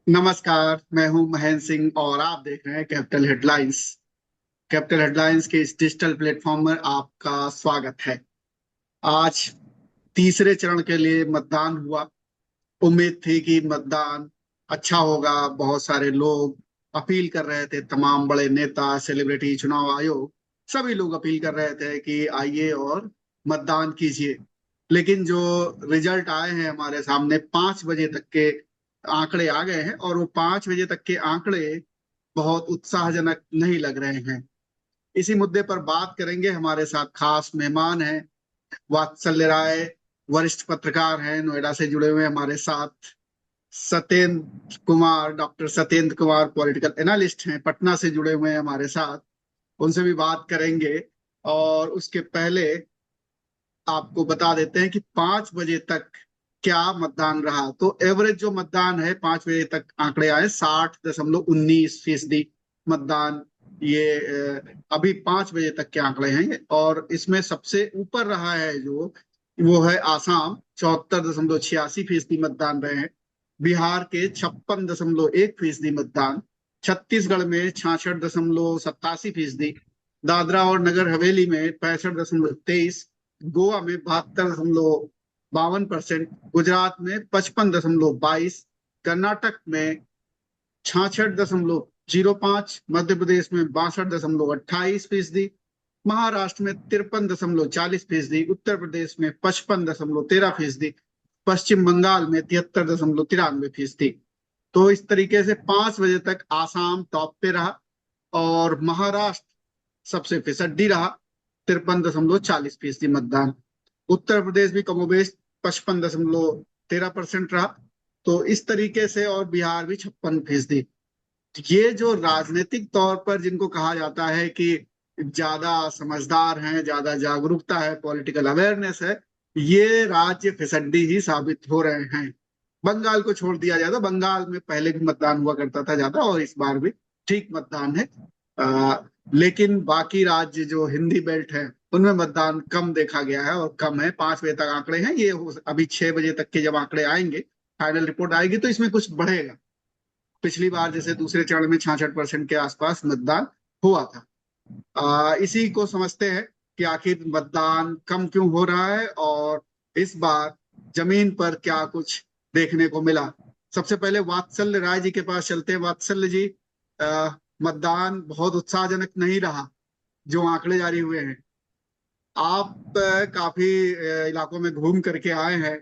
नमस्कार। मैं हूं महेंद्र सिंह और आप देख रहे हैं कैपिटल हेडलाइंस। कैपिटल हेडलाइंस के इस डिजिटल प्लेटफॉर्म पर आपका स्वागत है। आज तीसरे चरण के लिए मतदान हुआ। उम्मीद थी कि मतदान अच्छा होगा। बहुत सारे लोग अपील कर रहे थे, तमाम बड़े नेता, सेलिब्रिटी, चुनाव आयोग, सभी लोग अपील कर रहे थे कि आइए और मतदान कीजिए। लेकिन जो रिजल्ट आए हैं हमारे सामने, 5 बजे तक के आंकड़े आ गए हैं और वो 5 बजे तक के आंकड़े बहुत उत्साहजनक नहीं लग रहे हैं। इसी मुद्दे पर बात करेंगे। हमारे साथ खास मेहमान हैं, वात्सल्य राय, वरिष्ठ पत्रकार हैं, नोएडा से जुड़े हुए हैं हमारे साथ। Satyendra Kumar, doctor Satyendra Kumar political analyst हैं, पटना से जुड़े हुए हैं हमारे साथ। उनसे भी बात करेंगे। और उसके पहले आपको बता देते हैं कि 5 बजे तक क्या मतदान रहा। तो एवरेज जो मतदान है, 5 बजे तक आंकड़े आए 60.19% मतदान। ये अभी 5 बजे तक के आंकड़े हैं और इसमें सबसे ऊपर रहा है जो वो है आसाम, 74.86% मतदान रहे हैं। बिहार के 56.1% मतदान। छत्तीसगढ़ में 66.87%। दादरा और नगर हवेली में 65.23। गोवा में 72.52%। गुजरात में 55.22। कर्नाटक में 66.05। मध्य प्रदेश में 62.28%। महाराष्ट्र में 53.40%। उत्तर प्रदेश में 55.13%। पश्चिम बंगाल में 73.93%। तो इस तरीके से 5 बजे तक आसाम टॉप पे रहा और महाराष्ट्र सबसे फिसड्डी रहा, 53.40% मतदान। उत्तर प्रदेश भी कमोबेश 55.13% रहा। तो इस तरीके से, और बिहार भी 56%। ये जो राजनीतिक तौर पर जिनको कहा जाता है कि ज्यादा समझदार हैं, ज्यादा जागरूकता है, पॉलिटिकल अवेयरनेस है, ये राज्य फिसड्डी ही साबित हो रहे हैं। बंगाल को छोड़ दिया जाए तो बंगाल में पहले भी मतदान हुआ करता था ज्यादा, और इस बार भी ठीक मतदान है। लेकिन बाकी राज्य जो हिंदी बेल्ट है उनमें मतदान कम देखा गया है और कम है। 5 बजे तक आंकड़े हैं ये। अभी 6 बजे तक के जब आंकड़े आएंगे, फाइनल रिपोर्ट आएगी, तो इसमें कुछ बढ़ेगा। पिछली बार जैसे दूसरे चरण में 66% के आसपास मतदान हुआ था। इसी को समझते हैं कि आखिर मतदान कम क्यों हो रहा है और इस बार जमीन पर क्या कुछ देखने को मिला। सबसे पहले वात्सल्य राय जी के पास चलते हैं। वात्सल्य जी, मतदान बहुत उत्साहजनक नहीं रहा जो आंकड़े जारी हुए हैं। आप काफी इलाकों में घूम करके आए हैं,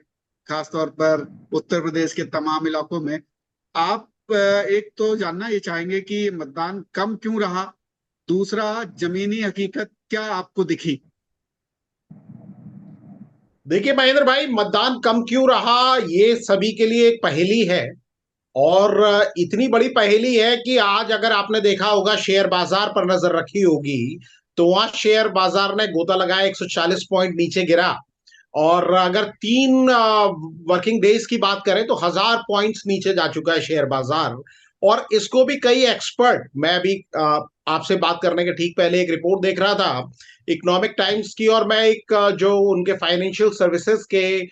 खासतौर पर उत्तर प्रदेश के तमाम इलाकों में। आप एक तो जानना ये चाहेंगे कि मतदान कम क्यों रहा, दूसरा जमीनी हकीकत क्या आपको दिखी। देखिए महेंद्र भाई, मतदान कम क्यों रहा ये सभी के लिए एक पहेली है। और इतनी बड़ी पहेली है कि आज अगर आपने देखा होगा, शेयर बाजार पर नजर रखी होगी, तो वहां शेयर बाजार ने गोता लगाया, 140 पॉइंट नीचे गिरा। और अगर 3 वर्किंग डेज की बात करें तो 1000 पॉइंट्स नीचे जा चुका है शेयर बाजार। और इसको भी कई एक्सपर्ट, मैं भी आपसे बात करने के ठीक पहले एक रिपोर्ट देख रहा था इकोनॉमिक टाइम्स की, और मैं एक जो उनके फाइनेंशियल सर्विसेज के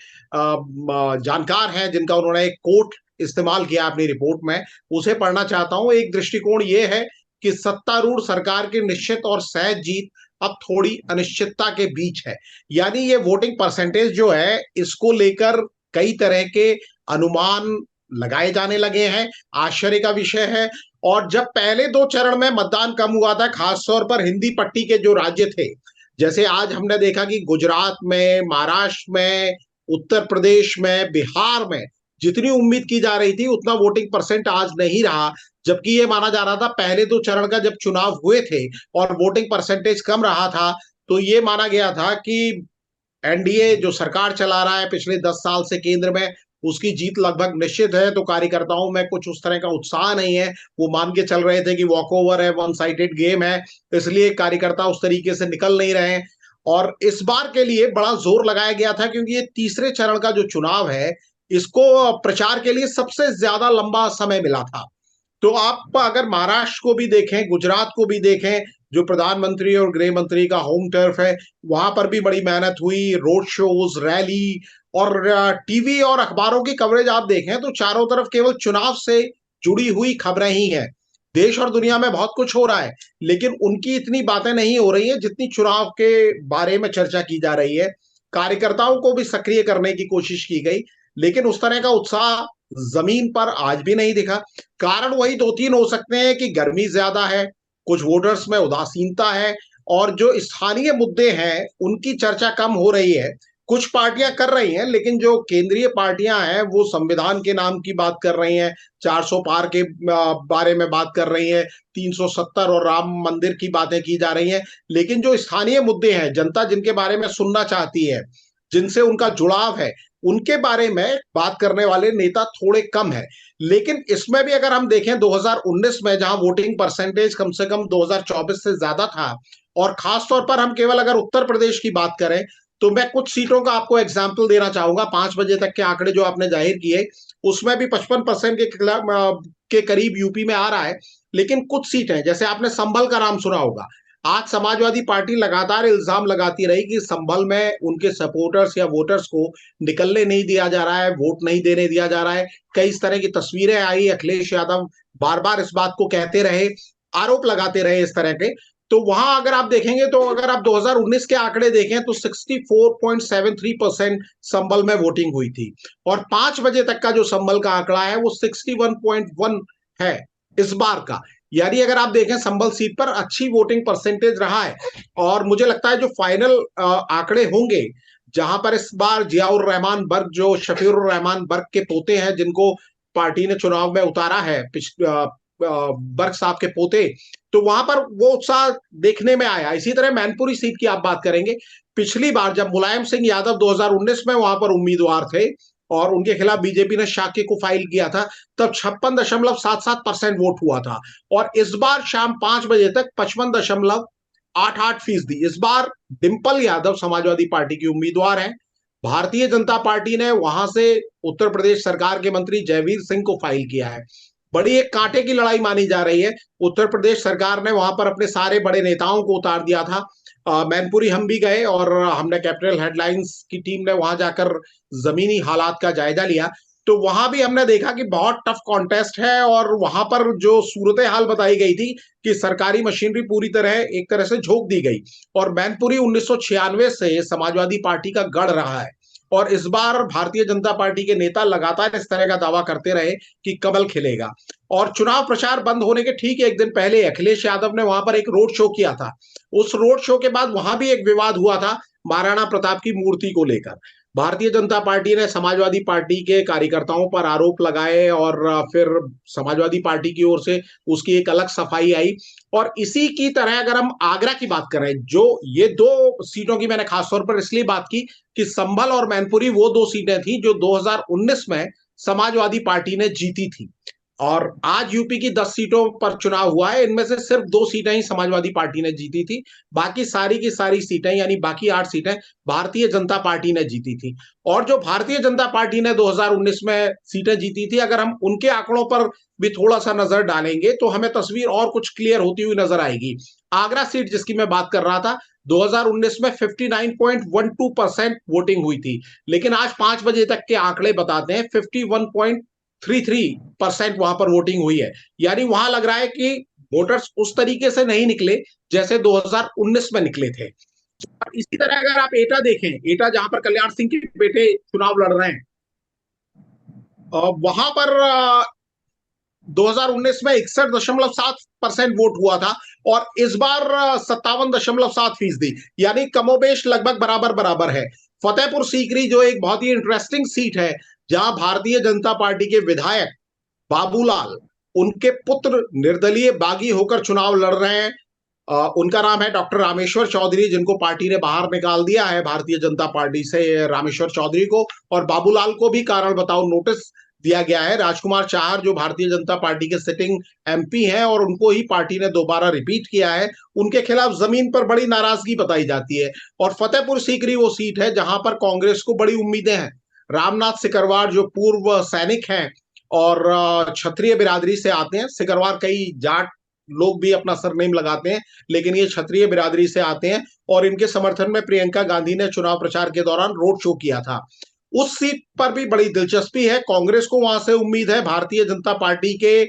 जानकार हैं जिनका उन्होंने एक कोट इस्तेमाल किया अपनी रिपोर्ट में, उसे पढ़ना चाहता हूं। एक दृष्टिकोण ये है कि सत्तारूढ़ सरकार की निश्चित और सहज जीत अब थोड़ी अनिश्चितता के बीच है। यानी ये वोटिंग परसेंटेज जो है, इसको लेकर कई तरह के अनुमान लगाए जाने लगे हैं। आश्चर्य का विषय है। और जब पहले 2 चरण में मतदान कम हुआ था, खासतौर पर हिंदी पट्टी के जो राज्य थे, जैसे आज हमने देखा कि गुजरात में, महाराष्ट्र में, उत्तर प्रदेश में, बिहार में जितनी उम्मीद की जा रही थी उतना वोटिंग परसेंट आज नहीं रहा। जबकि ये माना जा रहा था, पहले 2 चरण का जब चुनाव हुए थे और वोटिंग परसेंटेज कम रहा था, तो ये माना गया था कि एनडीए जो सरकार चला रहा है पिछले 10 साल से केंद्र में, उसकी जीत लगभग निश्चित है। तो कार्यकर्ताओं में कुछ उस तरह का उत्साह नहीं है। वो मान के चल रहे थे कि वॉक ओवर है, वन साइडेड गेम है, इसलिए कार्यकर्ता उस तरीके से निकल नहीं रहे हैं। और इस बार के लिए बड़ा जोर लगाया गया था क्योंकि ये तीसरे चरण का जो चुनाव है, इसको प्रचार के लिए सबसे ज्यादा लंबा समय मिला था। तो आप अगर महाराष्ट्र को भी देखें, गुजरात को भी देखें, जो प्रधानमंत्री और गृह मंत्री का होम टर्फ है, वहां पर भी बड़ी मेहनत हुई, रोड शोज, रैली, और टीवी और अखबारों की कवरेज आप देखें तो चारों तरफ केवल चुनाव से जुड़ी हुई खबरें ही हैं। देश और दुनिया में बहुत कुछ हो रहा है, लेकिन उनकी इतनी बातें नहीं हो रही है जितनी चुनाव के बारे में चर्चा की जा रही है। कार्यकर्ताओं को भी सक्रिय करने की कोशिश की गई, लेकिन उस तरह का उत्साह जमीन पर आज भी नहीं दिखा। कारण वही दो तीन हो सकते हैं कि गर्मी ज्यादा है, कुछ वोटर्स में उदासीनता है, और जो स्थानीय मुद्दे हैं उनकी चर्चा कम हो रही है। कुछ पार्टियां कर रही हैं, लेकिन जो केंद्रीय पार्टियां हैं वो संविधान के नाम की बात कर रही हैं, 400 पार के बारे में बात कर रही हैं, 370 और राम मंदिर की बातें की जा रही हैं। लेकिन जो स्थानीय मुद्दे हैं, जनता जिनके बारे में सुनना चाहती है, जिनसे उनका जुड़ाव है, उनके बारे में बात करने वाले नेता थोड़े कम है। लेकिन इसमें भी अगर हम देखें 2019 में, जहां वोटिंग परसेंटेज कम से कम 2024 से ज्यादा था, और खास तौर पर हम केवल अगर उत्तर प्रदेश की बात करें, तो मैं कुछ सीटों का आपको एग्जाम्पल देना चाहूंगा। 5 बजे तक के आंकड़े जो आपने जाहिर किए, उसमें भी 55% के करीब यूपी में आ रहा है। लेकिन कुछ सीटें, जैसे आपने संभल का नाम सुना होगा, आज समाजवादी पार्टी लगातार इल्जाम लगाती रही कि संभल में उनके सपोर्टर्स या वोटर्स को निकलने नहीं दिया जा रहा है, वोट नहीं देने दिया जा रहा है। कई इस तरह की तस्वीरें आई, अखिलेश यादव बार बार इस बात को कहते रहे, आरोप लगाते रहे इस तरह के। तो वहां अगर आप देखेंगे, तो अगर आप 2019 के आंकड़े देखें, तो 64.73% संभल में वोटिंग हुई थी, और 5 बजे तक का जो संभल का आंकड़ा है वो 61.1 है इस बार का। यानी अगर आप देखें, संभल सीट पर अच्छी वोटिंग परसेंटेज रहा है। और मुझे लगता है जो फाइनल आंकड़े होंगे, जहां पर इस बार जियाउर रहमान बर्क, जो शफीउर रहमान बर्क के पोते हैं, जिनको पार्टी ने चुनाव में उतारा है, बर्क साहब के पोते, तो वहां पर वो उत्साह देखने में आया। इसी तरह मैनपुरी सीट की आप बात करेंगे, पिछली बार जब मुलायम सिंह यादव 2019 में वहां पर उम्मीदवार थे और उनके खिलाफ बीजेपी ने शाके को फाइल किया था, तब 56.77% वोट हुआ था। और इस बार शाम 5 बजे तक 55.88%। इस बार डिंपल यादव समाजवादी पार्टी की उम्मीदवार है। भारतीय जनता पार्टी ने वहां से उत्तर प्रदेश सरकार के मंत्री जयवीर सिंह को फाइल किया है। बड़ी एक कांटे की लड़ाई मानी जा रही है। उत्तर प्रदेश सरकार ने वहां पर अपने सारे बड़े नेताओं को उतार दिया था। मैनपुरी हम भी गए और हमने कैपिटल हेडलाइंस की टीम ने वहां जाकर जमीनी हालात का जायजा लिया। तो वहां भी हमने देखा कि बहुत टफ कॉन्टेस्ट है, और वहां पर जो सूरत हाल बताई गई थी कि सरकारी मशीनरी पूरी तरह एक तरह से झोंक दी गई। और मैनपुरी 1996 से समाजवादी पार्टी का गढ़ रहा है, और इस बार भारतीय जनता पार्टी के नेता लगातार इस तरह का दावा करते रहे कि कमल खिलेगा। और चुनाव प्रचार बंद होने के ठीक एक दिन पहले अखिलेश यादव ने वहां पर एक रोड शो किया था। उस रोड शो के बाद वहां भी एक विवाद हुआ था महाराणा प्रताप की मूर्ति को लेकर। भारतीय जनता पार्टी ने समाजवादी पार्टी के कार्यकर्ताओं पर आरोप लगाए, और फिर समाजवादी पार्टी की ओर से उसकी एक अलग सफाई आई। और इसी की तरह अगर हम आगरा की बात करें, जो ये दो सीटों की मैंने खासतौर पर इसलिए बात की कि संभल और मैनपुरी वो दो सीटें थी जो 2019 में समाजवादी पार्टी ने जीती थी। और आज यूपी की 10 सीटों पर चुनाव हुआ है, इनमें से सिर्फ 2 सीटें ही समाजवादी पार्टी ने जीती थी। बाकी सारी की सारी सीटें, यानी बाकी 8 सीटें भारतीय जनता पार्टी ने जीती थी। और जो भारतीय जनता पार्टी ने 2019 में सीटें जीती थी, अगर हम उनके आंकड़ों पर भी थोड़ा सा नजर डालेंगे, तो हमें तस्वीर और कुछ क्लियर होती हुई नजर आएगी। आगरा सीट जिसकी मैं बात कर रहा था, 2019 में 59.12% वोटिंग हुई थी, लेकिन आज 5 बजे तक के आंकड़े बताते हैं 51.33% वहां पर वोटिंग हुई है। यानी वहां लग रहा है कि वोटर्स उस तरीके से नहीं निकले जैसे 2019 में निकले थे। इसी तरह अगर आप एटा देखें, एटा जहां पर कल्याण सिंह के बेटे चुनाव लड़ रहे हैं, वहां पर 2019 में 61.7% वोट हुआ था, और इस बार 57.7%, यानी कमोबेश लगभग बराबर बराबर है। फतेहपुर सीकरी जो एक बहुत ही इंटरेस्टिंग सीट है, जहां भारतीय जनता पार्टी के विधायक बाबूलाल, उनके पुत्र निर्दलीय बागी होकर चुनाव लड़ रहे हैं। उनका नाम है डॉक्टर रामेश्वर चौधरी, जिनको पार्टी ने बाहर निकाल दिया है भारतीय जनता पार्टी से, रामेश्वर चौधरी को। और बाबूलाल को भी कारण बताओ नोटिस दिया गया है। राजकुमार चाहर जो भारतीय जनता पार्टी के सिटिंग एमपी हैं और उनको ही पार्टी ने दोबारा रिपीट किया है, उनके खिलाफ जमीन पर बड़ी नाराजगी बताई जाती है। और फतेहपुर सीकरी वो सीट है जहां पर कांग्रेस को बड़ी उम्मीदें हैं। रामनाथ सिकरवार जो पूर्व सैनिक हैं और क्षत्रिय बिरादरी से आते हैं, सिकरवार कई जाट लोग भी अपना सरनेम लगाते हैं, लेकिन ये क्षत्रिय बिरादरी से आते हैं, और इनके समर्थन में प्रियंका गांधी ने चुनाव प्रचार के दौरान रोड शो किया था। उस सीट पर भी बड़ी दिलचस्पी है। कांग्रेस को वहां से उम्मीद है, भारतीय जनता पार्टी के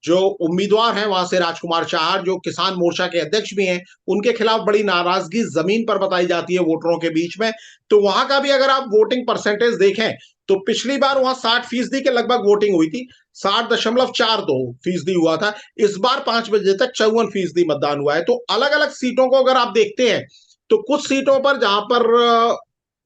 जो उम्मीदवार हैं वहां से राजकुमार चाहर, जो किसान मोर्चा के अध्यक्ष भी हैं, उनके खिलाफ बड़ी नाराजगी जमीन पर बताई जाती है वोटरों के बीच में। तो वहां का भी अगर आप वोटिंग परसेंटेज देखें तो पिछली बार वहां 60% के लगभग वोटिंग हुई थी, 60.42% हुआ था। इस बार 5 बजे तक 54% मतदान हुआ है। तो अलग अलग सीटों को अगर आप देखते हैं तो कुछ सीटों पर जहां पर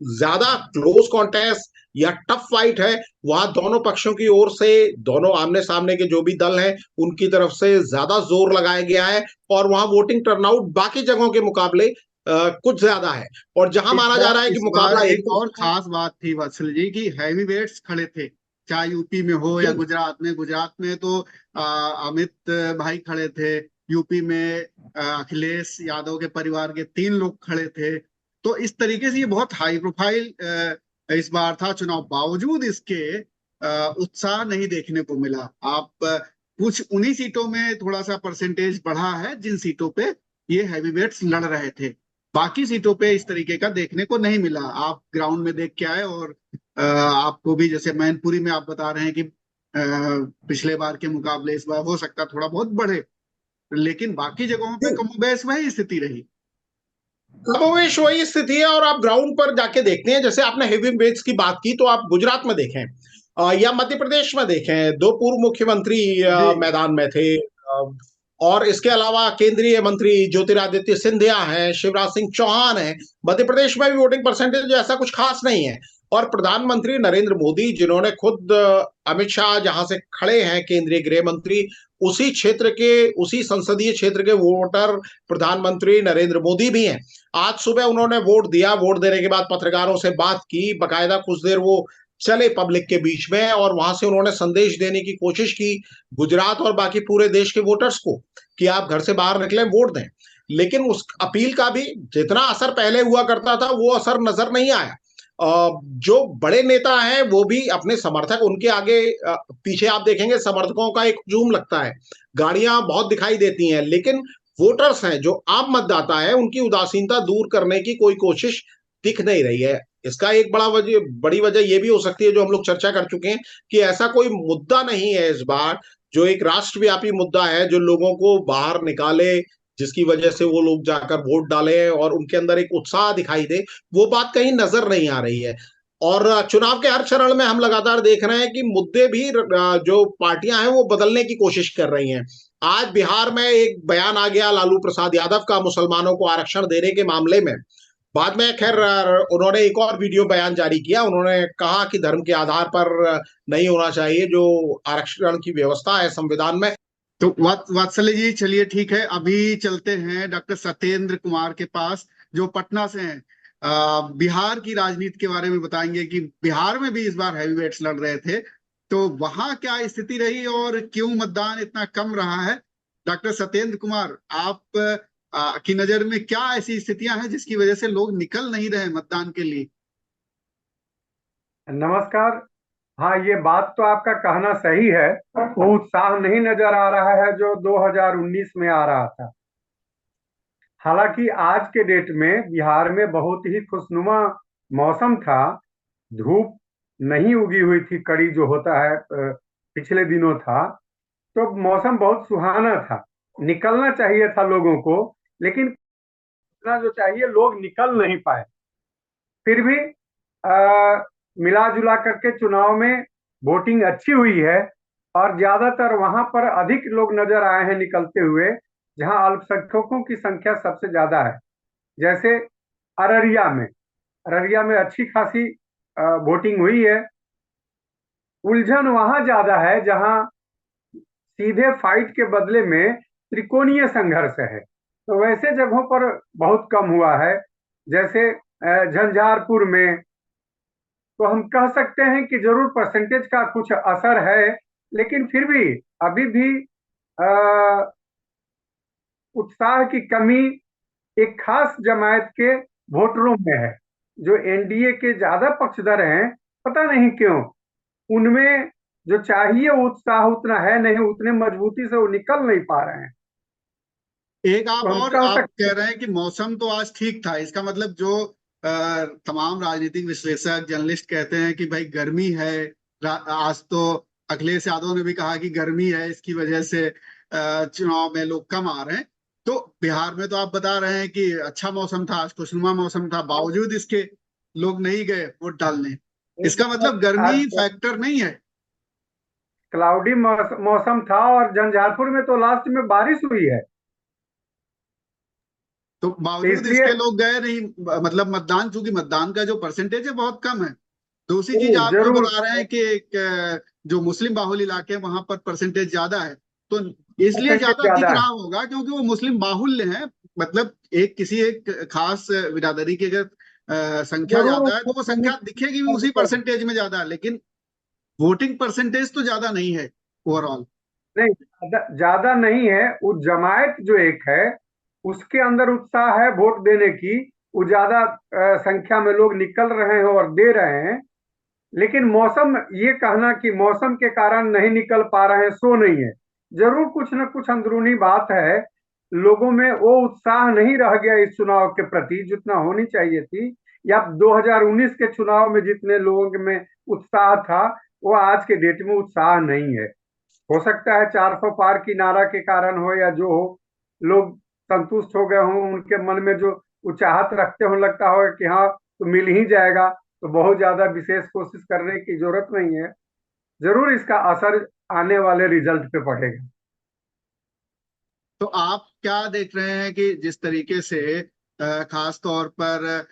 ज्यादा क्लोज कॉन्टेस्ट या टफ फाइट है, वहां दोनों पक्षों की ओर से, दोनों आमने सामने के जो भी दल हैं उनकी तरफ से ज्यादा जोर लगाया गया है, और वहां वोटिंग टर्नआउट बाकी जगहों के मुकाबले कुछ ज्यादा है। और जहां माना जा रहा है कि इस बार मुकाबला एक एक और खास बात थी वत्सल जी की हैवी वेट्स खड़े थे, चाहे यूपी में हो या गुजरात में। गुजरात में तो अमित भाई खड़े थे, यूपी में अखिलेश यादव के परिवार के 3 लोग खड़े थे। तो इस तरीके से ये बहुत हाई प्रोफाइल इस बार था चुनाव। बावजूद इसके उत्साह नहीं देखने को मिला। आप कुछ उन्हीं सीटों में थोड़ा सा परसेंटेज बढ़ा है जिन सीटों पे ये हैवी वेट्स लड़ रहे थे, बाकी सीटों पे इस तरीके का देखने को नहीं मिला। आप ग्राउंड में देख के आए, और आपको भी जैसे मैनपुरी में आप बता रहे हैं कि पिछले बार के मुकाबले इस बार हो सकता थोड़ा बहुत बढ़े, लेकिन बाकी जगहों पे कमोबेश वही स्थिति रही। कमोवेश वही स्थिति है। और आप ग्राउंड पर जाके देखते हैं, जैसे आपने हेवी वेट्स की बात की, तो आप गुजरात में देखें या मध्य प्रदेश में देखें, दो पूर्व मुख्यमंत्री जी। मैदान में थे। और इसके अलावा केंद्रीय मंत्री ज्योतिरादित्य सिंधिया हैं, शिवराज सिंह चौहान हैं। मध्य प्रदेश में भी वोटिंग परसेंटेज ऐसा कुछ खास नहीं है। और प्रधानमंत्री नरेंद्र मोदी, जिन्होंने खुद अमित शाह जहां से खड़े हैं केंद्रीय गृह मंत्री, उसी क्षेत्र के, उसी संसदीय क्षेत्र के वोटर प्रधानमंत्री नरेंद्र मोदी भी हैं। आज सुबह उन्होंने वोट दिया, वोट देने के बाद पत्रकारों से बात की, बकायदा कुछ देर वो चले पब्लिक के बीच में, और वहां से उन्होंने संदेश देने की कोशिश की गुजरात और बाकी पूरे देश के वोटर्स को कि आप घर से बाहर निकलें, वोट दें। लेकिन उस अपील का भी जितना असर पहले हुआ करता था वो असर नजर नहीं आया। जो बड़े नेता हैं वो भी अपने समर्थक, उनके आगे पीछे आप देखेंगे समर्थकों का एक हुजूम लगता है, गाड़ियां बहुत दिखाई देती हैं, लेकिन वोटर्स हैं, जो आम मतदाता है, उनकी उदासीनता दूर करने की कोई कोशिश दिख नहीं रही है। इसका एक बड़ी वजह यह भी हो सकती है, जो हम लोग चर्चा कर चुके हैं, कि ऐसा कोई मुद्दा नहीं है इस बार जो एक राष्ट्रव्यापी मुद्दा है, जो लोगों को बाहर निकाले, जिसकी वजह से वो लोग जाकर वोट डालें और उनके अंदर एक उत्साह दिखाई दे। वो बात कहीं नजर नहीं आ रही है। और चुनाव के हर चरण में हम लगातार देख रहे हैं कि मुद्दे भी, जो पार्टियां हैं वो बदलने की कोशिश कर रही हैं। आज बिहार में एक बयान आ गया लालू प्रसाद यादव का मुसलमानों को आरक्षण देने के मामले में। बाद में खैर उन्होंने एक और वीडियो बयान जारी किया। उन्होंने कहा कि धर्म के आधार पर नहीं होना चाहिए जो आरक्षण की व्यवस्था है संविधान में। तो वात्सल्य जी, चलिए ठीक है, अभी चलते हैं डॉक्टर सत्येंद्र कुमार के पास जो पटना से हैं। बिहार की राजनीति के बारे में बताएंगे कि बिहार में भी इस बार हैवीवेट्स लड़ रहे थे, तो वहां क्या स्थिति रही और क्यों मतदान इतना कम रहा है। डॉक्टर सत्येंद्र कुमार, आप की नजर में क्या ऐसी स्थितियां हैं जिसकी वजह से लोग निकल नहीं रहे मतदान के लिए। नमस्कार। हाँ, ये बात तो आपका कहना सही है। वो उत्साह नहीं नजर आ रहा है जो 2019 में आ रहा था। हालांकि आज के डेट में बिहार में बहुत ही खुशनुमा मौसम था। धूप नहीं उगी हुई थी, कड़ी जो होता है पिछले दिनों था। तो मौसम बहुत सुहाना था, निकलना चाहिए था लोगों को, लेकिन इतना जो चाहिए लोग निकल नहीं पाए। फिर भी मिला जुला करके चुनाव में वोटिंग अच्छी हुई है, और ज्यादातर वहां पर अधिक लोग नजर आए हैं निकलते हुए जहां अल्पसंख्यकों की संख्या सबसे ज्यादा है। जैसे अररिया में अच्छी खासी वोटिंग हुई है। उलझन वहां ज्यादा है जहां सीधे फाइट के बदले में त्रिकोणीय संघर्ष है, तो वैसे जगहों पर बहुत कम हुआ है। जैसे झंझारपुर में तो हम कह सकते हैं कि जरूर परसेंटेज का कुछ असर है, लेकिन फिर भी अभी भी उत्साह की कमी एक खास जमात के वोटरों में है, जो एनडीए के ज्यादा पक्षधर हैं। पता नहीं क्यों उनमें जो चाहिए उत्साह उतना है नहीं, उतने मजबूती से वो निकल नहीं पा रहे हैं। एक आप तो हम और कह आप सकते कह रहे हैं कि मौसम तो आज ठीक था, इसका मतलब जो तमाम राजनीतिक विश्लेषक जर्नलिस्ट कहते हैं कि भाई गर्मी है। आज तो अखिलेश यादव ने भी कहा कि गर्मी है, इसकी वजह से चुनाव में लोग कम आ रहे हैं। तो बिहार में तो आप बता रहे हैं कि अच्छा मौसम था, आज खुशनुमा मौसम था, बावजूद इसके लोग नहीं गए वोट डालने। इसका मतलब गर्मी आज फैक्टर नहीं है। क्लाउडी मौसम था और झंझारपुर में तो लास्ट में बारिश हुई है, तो तो बावजूद इसलिए इसके लोग गए नहीं। मतलब मतदान, चूंकि मतदान का जो परसेंटेज है बहुत कम है। दूसरी चीज आप जो जरूर बता रहे हैं कि जो मुस्लिम बाहुल इलाके हैं वहां पर परसेंटेज ज्यादा है, तो इसलिए परसेंटेज ज्यादा दिख ज्यादा रहा है। होगा क्योंकि वो मुस्लिम बाहुल्य हैं। मतलब एक खास बिरादरी की अगर संख्या जरूर ज्यादा है उसको तो वो संख्या सीमित दिखेगी भी उसी कर, परसेंटेज में ज्यादा है, लेकिन वोटिंग परसेंटेज तो ज्यादा नहीं है ओवरऑल। नहीं ज्यादा नहीं है। वो जमायत जो एक है उसके अंदर उत्साह है वोट देने की, वो ज्यादा संख्या में लोग निकल रहे हैं और दे रहे हैं। लेकिन मौसम, ये कहना कि मौसम के कारण नहीं निकल पा रहे हैं सो नहीं है। जरूर कुछ न कुछ अंदरूनी बात है, लोगों में वो उत्साह नहीं रह गया इस चुनाव के प्रति जितना होनी चाहिए थी, या 2019 के चुनाव में जितने लोगों में उत्साह था वो आज के डेट में उत्साह नहीं है। हो सकता है 400 पार की नारा के कारण हो या जो हो, लोग संतुष्ट हो गए हों, उनके मन में जो वो चाहत रखते हो, लगता हो कि हाँ तो मिल ही जाएगा, तो बहुत ज्यादा विशेष कोशिश करने की जरूरत नहीं है। जरूर इसका असर आने वाले रिजल्ट पे पड़ेगा। तो आप क्या देख रहे हैं कि जिस तरीके से खास तौर पर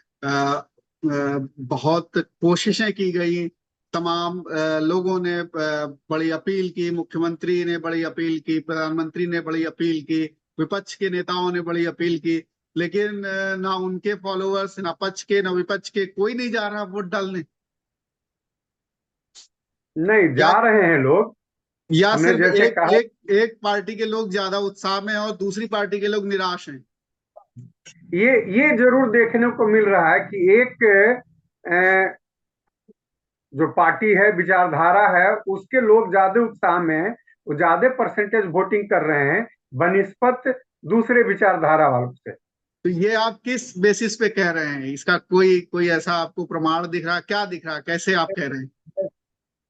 बहुत कोशिशें की गई, तमाम लोगों ने बड़ी अपील की, मुख्यमंत्री ने बड़ी अपील की, प्रधानमंत्री ने बड़ी अपील की, विपक्ष के नेताओं ने बड़ी अपील की, लेकिन ना उनके फॉलोअर्स, ना पक्ष के ना विपक्ष के, कोई नहीं जा रहा वोट डालने। नहीं या जा रहे हैं लोग। या हमने सिर्फ जैसे एक कहा, एक एक पार्टी के लोग ज्यादा उत्साह में हैं और दूसरी पार्टी के लोग निराश हैं। ये जरूर देखने को मिल रहा है कि एक अ, जो पार्टी है, विचारधारा है, उसके लोग ज्यादा उत्साह में हैं, वो ज्यादा परसेंटेज वोटिंग कर रहे हैं बनिस्पत दूसरे विचारधारा वालों से। तो ये आप किस बेसिस पे कह रहे हैं? इसका कोई कोई ऐसा आपको प्रमाण दिख रहा, क्या दिख रहा, कैसे आप कह रहे हैं?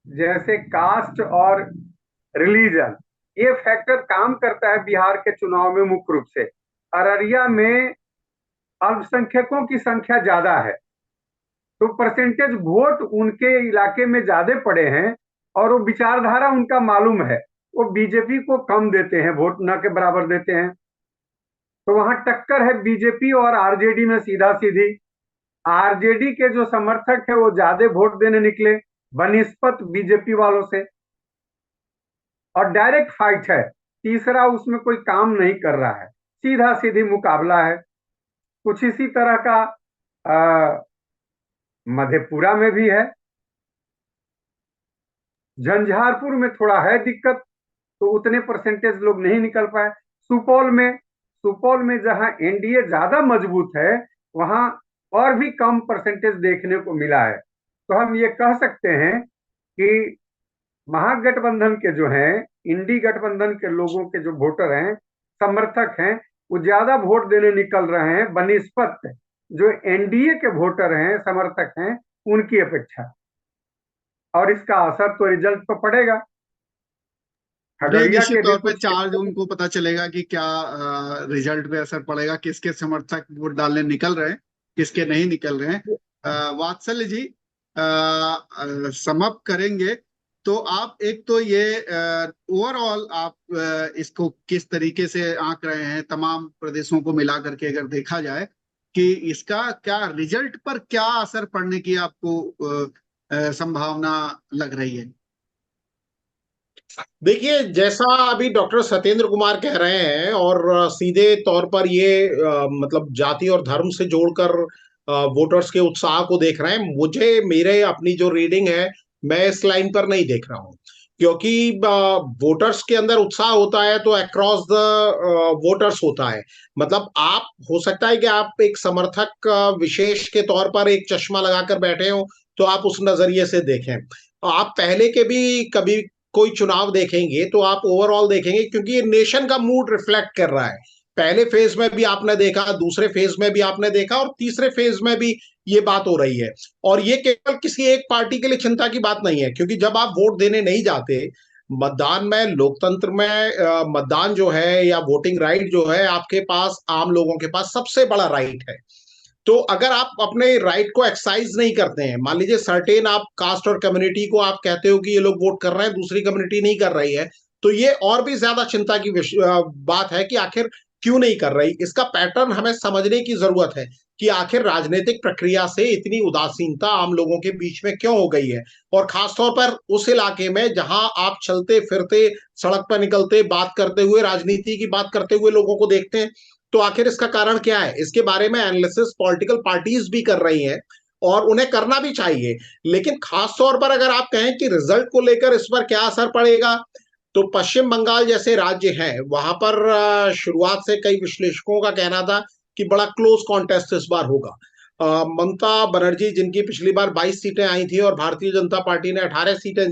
जैसे कास्ट और रिलीजन, ये फैक्टर काम करता है बिहार के चुनाव में मुख्य रूप से। अररिया में अल्पसंख्यकों की संख्या ज्यादा है, तो परसेंटेज वोट उनके इलाके में ज्यादा पड़े हैं, और वो विचारधारा उनका मालूम है। वो बीजेपी को कम देते हैं वोट, न के बराबर देते हैं। तो वहां टक्कर है बीजेपी और आरजेडी में सीधा सीधी। आरजेडी के जो समर्थक है वो ज्यादा वोट देने निकले बनिस्पत बीजेपी वालों से, और डायरेक्ट फाइट है। तीसरा उसमें कोई काम नहीं कर रहा है, सीधा सीधी मुकाबला है। कुछ इसी तरह का मधेपुरा में भी है। झंझारपुर में थोड़ा है दिक्कत, तो उतने परसेंटेज लोग नहीं निकल पाए। सुपौल में जहां एनडीए ज्यादा मजबूत है, वहां और भी कम परसेंटेज देखने को मिला है। तो हम ये कह सकते हैं कि महागठबंधन के जो हैं, इंडी गठबंधन के लोगों के जो वोटर हैं, समर्थक हैं, वो ज्यादा वोट देने निकल रहे हैं बनिस्पत जो एनडीए के वोटर हैं, समर्थक हैं, उनकी अपेक्षा। और इसका असर तो रिजल्ट पर पड़ेगा। ये खगड़िया निश्चित के भी तौर पे कुछ 4 जून को पता चलेगा कि क्या रिजल्ट पे असर पड़ेगा, किसके समर्थक वोट डालने निकल रहे हैं, किसके नहीं निकल रहे हैं। वात्सल्य जी, समाप्त करेंगे तो आप एक तो ये ओवरऑल आप इसको किस तरीके से आंक रहे हैं, तमाम प्रदेशों को मिला करके अगर देखा जाए कि इसका क्या रिजल्ट पर क्या असर पड़ने की आपको संभावना लग रही है? देखिए, जैसा अभी डॉक्टर सत्येंद्र कुमार कह रहे हैं, और सीधे तौर पर ये मतलब जाति और धर्म से जोड़कर वोटर्स के उत्साह को देख रहे हैं, मुझे मेरे अपनी जो रीडिंग है, मैं इस लाइन पर नहीं देख रहा हूँ। क्योंकि वोटर्स के अंदर उत्साह होता है तो अक्रॉस द वोटर्स होता है। मतलब आप, हो सकता है कि आप एक समर्थक विशेष के तौर पर एक चश्मा लगाकर बैठे हो, तो आप उस नजरिए से देखें। आप पहले के भी कभी कोई चुनाव देखेंगे तो आप ओवरऑल देखेंगे, क्योंकि ये नेशन का मूड रिफ्लेक्ट कर रहा है। पहले फेज में भी आपने देखा, दूसरे फेज में भी आपने देखा, और तीसरे फेज में भी ये बात हो रही है। और ये केवल किसी एक पार्टी के लिए चिंता की बात नहीं है, क्योंकि जब आप वोट देने नहीं जाते, मतदान में, लोकतंत्र में मतदान जो है या वोटिंग राइट जो है आपके पास, आम लोगों के पास सबसे बड़ा राइट है। तो अगर आप अपने राइट को एक्सरसाइज नहीं करते हैं, मान लीजिए सर्टेन आप कास्ट और कम्युनिटी को आप कहते हो कि ये लोग वोट कर रहे हैं, दूसरी कम्युनिटी नहीं कर रही है, तो ये और भी ज्यादा चिंता की बात है कि आखिर क्यों नहीं कर रही। इसका पैटर्न हमें समझने की जरूरत है कि आखिर राजनीतिक प्रक्रिया से इतनी उदासीनता आम लोगों के बीच में क्यों हो गई है, और खासतौर पर उस इलाके में जहां आप चलते फिरते, सड़क पर निकलते, बात करते हुए, राजनीति की बात करते हुए लोगों को देखते हैं। तो आखिर इसका कारण क्या है, इसके बारे में एनालिसिस पॉलिटिकल पार्टीज भी कर रही हैं, और उन्हें करना भी चाहिए। लेकिन खास तौर पर अगर आप कहें कि रिजल्ट को लेकर इस पर क्या असर पड़ेगा, तो पश्चिम बंगाल जैसे राज्य हैं, वहां पर शुरुआत से कई विश्लेषकों का कहना था कि बड़ा क्लोज कॉन्टेस्ट इस बार होगा। ममता बनर्जी, जिनकी पिछली बार 22 सीटें आई थी और भारतीय जनता पार्टी ने 18 सीटें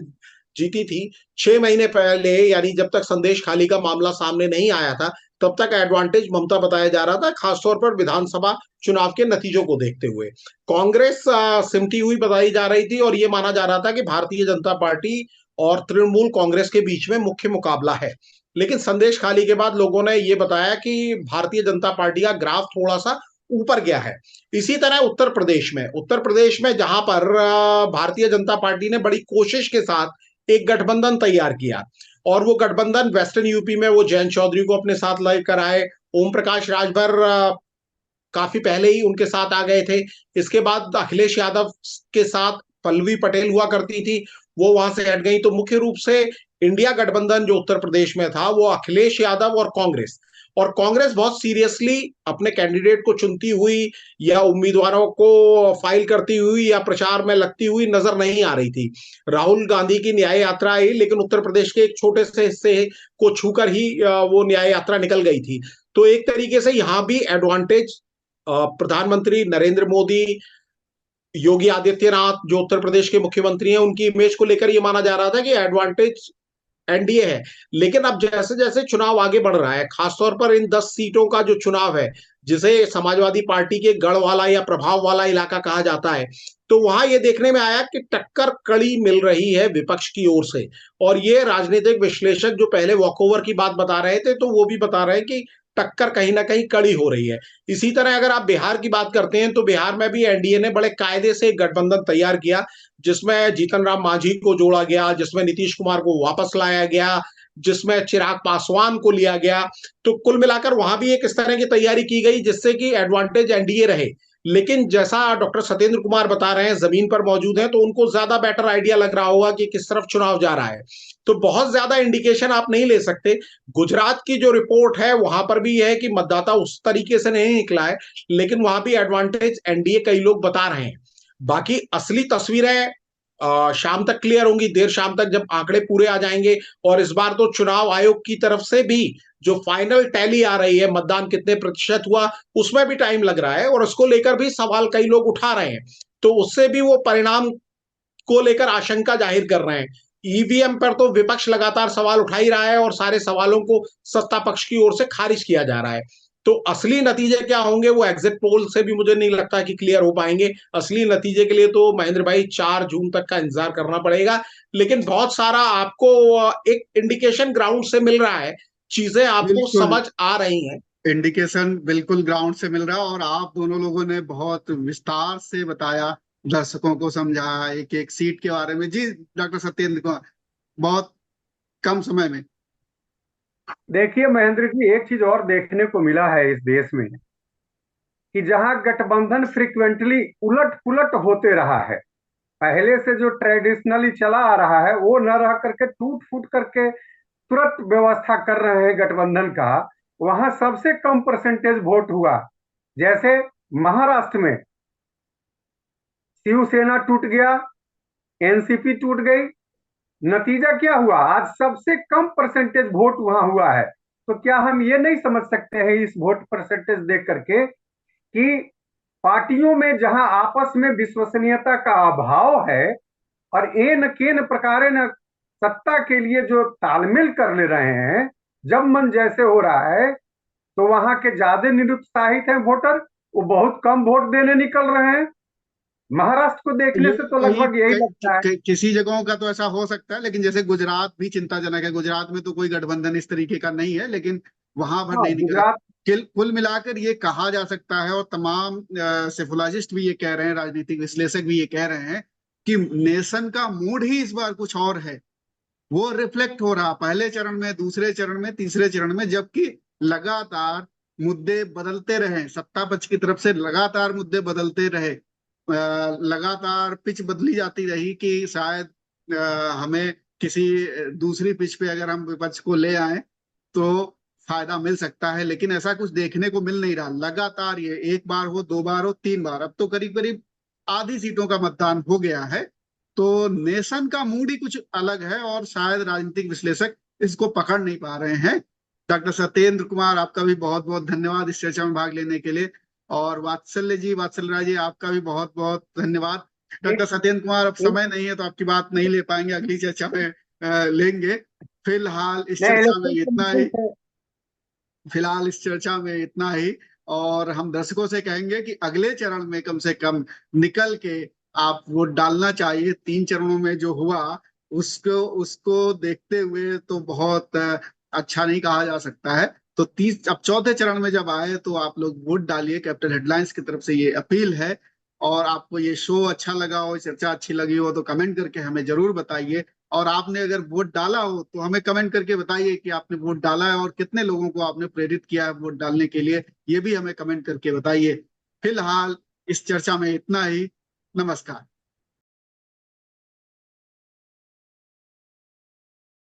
जीती थी, 6 महीने पहले, यानी जब तक संदेश खाली का मामला सामने नहीं आया था, तब तक एडवांटेज ममता बताया जा रहा था, खासतौर पर विधानसभा चुनाव के नतीजों को देखते हुए। कांग्रेस सिमटी हुई बताई जा रही थी, और यह माना जा रहा था कि भारतीय जनता पार्टी और तृणमूल कांग्रेस के बीच में मुख्य मुकाबला है। लेकिन संदेश खाली के बाद लोगों ने यह बताया कि भारतीय जनता पार्टी का ग्राफ थोड़ा सा ऊपर गया है। इसी तरह उत्तर प्रदेश में जहां पर भारतीय जनता पार्टी ने बड़ी कोशिश के साथ एक गठबंधन तैयार किया, और वो गठबंधन वेस्टर्न यूपी में वो जयंत चौधरी को अपने साथ लेकर आए। ओम प्रकाश राजभर काफी पहले ही उनके साथ आ गए थे। इसके बाद अखिलेश यादव के साथ पल्लवी पटेल हुआ करती थी, वो वहां से हट गई। तो मुख्य रूप से इंडिया गठबंधन जो उत्तर प्रदेश में था, वो अखिलेश यादव और कांग्रेस बहुत सीरियसली अपने कैंडिडेट को चुनती हुई या उम्मीदवारों को फाइल करती हुई या प्रचार में लगती हुई नजर नहीं आ रही थी। राहुल गांधी की न्याय यात्रा आई, लेकिन उत्तर प्रदेश के एक छोटे से हिस्से को छूकर ही वो न्याय यात्रा निकल गई थी। तो एक तरीके से यहां भी एडवांटेज प्रधानमंत्री नरेंद्र मोदी, योगी आदित्यनाथ जो उत्तर प्रदेश के मुख्यमंत्री हैं, उनकी इमेज को लेकर यह माना जा रहा था कि एडवांटेज एनडीए है। लेकिन अब जैसे जैसे चुनाव आगे बढ़ रहा है, खासतौर पर इन 10 सीटों का जो चुनाव है, जिसे समाजवादी पार्टी के गढ़ वाला या प्रभाव वाला इलाका कहा जाता है, तो वहां ये देखने में आया कि टक्कर कड़ी मिल रही है विपक्ष की ओर से। और ये राजनीतिक विश्लेषक जो पहले वॉकओवर की बात बता रहे थे, तो वो भी बता रहे हैं कि टक्कर कहीं ना कहीं कड़ी हो रही है। इसी तरह अगर आप बिहार की बात करते हैं, तो बिहार में भी एनडीए ने बड़े कायदे से एक गठबंधन तैयार किया, जिसमें जीतन राम मांझी को जोड़ा गया, जिसमें नीतीश कुमार को वापस लाया गया, जिसमें चिराग पासवान को लिया गया। तो कुल मिलाकर वहां भी एक इस तरह की तैयारी की गई जिससे कि एडवांटेज एनडीए रहे। लेकिन जैसा डॉक्टर सत्येंद्र कुमार बता रहे हैं, जमीन पर मौजूद हैं, तो उनको ज्यादा बेटर आइडिया लग रहा होगा कि किस तरफ चुनाव जा रहा है। तो बहुत ज्यादा इंडिकेशन आप नहीं ले सकते। गुजरात की जो रिपोर्ट है, वहां पर भी यह है कि मतदाता उस तरीके से नहीं निकला है, लेकिन वहां भी एडवांटेज एनडीए कई लोग बता रहे हैं। बाकी असली तस्वीरें शाम तक क्लियर होंगी, देर शाम तक जब आंकड़े पूरे आ जाएंगे। और इस बार तो चुनाव आयोग की तरफ से भी जो फाइनल टैली आ रही है, मतदान कितने प्रतिशत हुआ, उसमें भी टाइम लग रहा है, और उसको लेकर भी सवाल कई लोग उठा रहे हैं। तो उससे भी वो परिणाम को लेकर आशंका जाहिर कर रहे हैं। ईवीएम पर तो विपक्ष लगातार सवाल उठा ही रहा है, और सारे सवालों को सत्ता पक्ष की ओर से खारिज किया जा रहा है। तो असली नतीजे क्या होंगे, वो एग्जिट पोल से भी मुझे नहीं लगता कि क्लियर हो पाएंगे। असली नतीजे के लिए तो महेंद्र भाई 4 जून तक का इंतजार करना पड़ेगा। लेकिन बहुत सारा आपको एक इंडिकेशन ग्राउंड से मिल रहा है, चीजें आपको बिल्कुल समझ आ रही हैं। इंडिकेशन बिल्कुल ग्राउंड से मिल रहा है, और आप दोनों लोगों ने बहुत विस्तार से बताया, दर्शकों को समझाया एक एक सीट के बारे में। जी डॉक्टर सत्येंद्र को बहुत कम समय में। देखिए महेंद्र जी, एक चीज और देखने को मिला है इस देश में कि जहां गठबंधन फ्रिक्वेंटली उलट पुलट होते रहा है, पहले से जो ट्रेडिशनली चला आ रहा है वो न रह करके टूट फूट करके तुरंत व्यवस्था कर रहे हैं गठबंधन का, वहां सबसे कम परसेंटेज वोट हुआ। जैसे महाराष्ट्र में शिवसेना टूट गया, एनसीपी टूट गई, नतीजा क्या हुआ, आज सबसे कम परसेंटेज वोट वहां हुआ है। तो क्या हम ये नहीं समझ सकते हैं इस वोट परसेंटेज देख करके कि पार्टियों में जहां आपस में विश्वसनीयता का अभाव है और एन केन प्रकारे न सत्ता के लिए जो तालमेल कर ले रहे हैं, जब मन जैसे हो रहा है, तो वहां के ज्यादा निरुत्साहित हैं वोटर, वो बहुत कम वोट देने निकल रहे हैं। महाराष्ट्र को देखने ये से तो कहीं लगभग यही लगता है। किसी जगहों का तो ऐसा हो सकता है, लेकिन जैसे गुजरात भी चिंताजनक है। गुजरात में तो कोई गठबंधन इस तरीके का नहीं है, लेकिन वहां पर हाँ, नहीं निकला। गुजरात। कुल मिलाकर ये कहा जा सकता है, और तमाम सेफोलॉजिस्ट भी ये कह रहे हैं, राजनीतिक विश्लेषक भी ये कह रहे हैं कि नेशन का मूड ही इस बार कुछ और है। वो रिफ्लेक्ट हो रहा पहले चरण में, दूसरे चरण में, तीसरे चरण में, जबकि लगातार मुद्दे बदलते रहे, सत्ता पक्ष की तरफ से लगातार मुद्दे बदलते रहे, लगातार पिच बदली जाती रही कि शायद हमें किसी दूसरी पिच पे अगर हम विपक्ष को ले आए तो फायदा मिल सकता है। लेकिन ऐसा कुछ देखने को मिल नहीं रहा। लगातार ये एक बार हो, दो बार हो, तीन बार, अब तो करीब करीब आधी सीटों का मतदान हो गया है। तो नेशन का मूड ही कुछ अलग है, और शायद राजनीतिक विश्लेषक इसको पकड़ नहीं पा रहे हैं। डॉक्टर सत्येंद्र कुमार, आपका भी बहुत बहुत धन्यवाद इस चर्चा में भाग लेने के लिए। और वात्सल्य जी, वात्सल्य राय जी, आपका भी बहुत बहुत धन्यवाद। डॉक्टर एक, सत्येंद्र कुमार, अब एक, समय नहीं है तो आपकी बात नहीं ले पाएंगे, अगली चर्चा में लेंगे। फिलहाल इस नहीं, चर्चा में इलेक्शन इतना कमीशन ही। से। फिलहाल इस चर्चा में इतना ही। और हम दर्शकों से कहेंगे कि अगले चरण में कम से कम निकल के आप वोट डालना चाहिए। 3 चरणों में जो हुआ उसको उसको देखते हुए तो बहुत अच्छा नहीं कहा जा सकता है। तो अब चौथे चरण में जब आए तो आप लोग वोट डालिए, कैपिटल हेडलाइंस की तरफ से ये अपील है। और आपको ये शो अच्छा लगा हो, चर्चा अच्छी लगी हो, तो कमेंट करके हमें जरूर बताइए। और आपने अगर वोट डाला हो तो हमें कमेंट करके बताइए कि आपने वोट डाला है और कितने लोगों को आपने प्रेरित किया है वोट डालने के लिए। ये भी हमें कमेंट करके बताइए। फिलहाल इस चर्चा में इतना ही। नमस्कार।